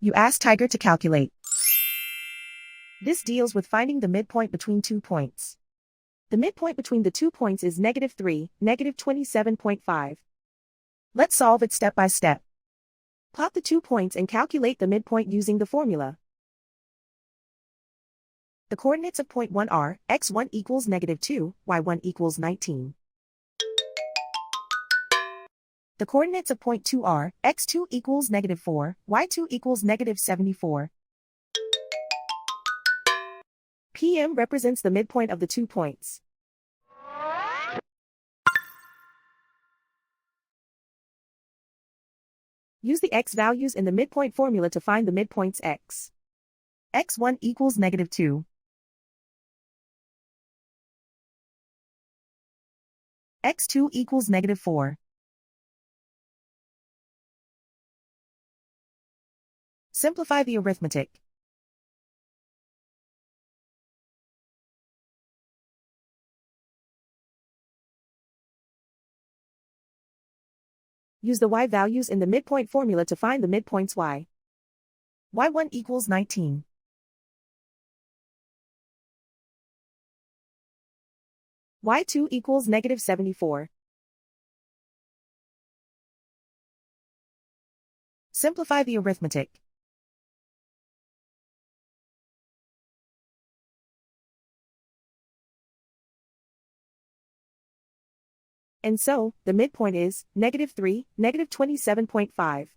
You ask Tiger to calculate. This deals with finding the midpoint between 2 points. The midpoint between the 2 points is -3, -27.5. Let's solve it step by step. Plot the 2 points and calculate the midpoint using the formula. The coordinates of point 1 are, x1 equals -2, y1 equals 19. The coordinates of point 2 are, x2 equals -4, y2 equals -74. PM represents the midpoint of the 2 points. Use the x values in the midpoint formula to find the midpoints x. x1 equals -2. x2 equals -4. Simplify the arithmetic. Use the y values in the midpoint formula to find the midpoints y. y1 equals 19. y2 equals -74. Simplify the arithmetic. And so, the midpoint is -3, -27.5.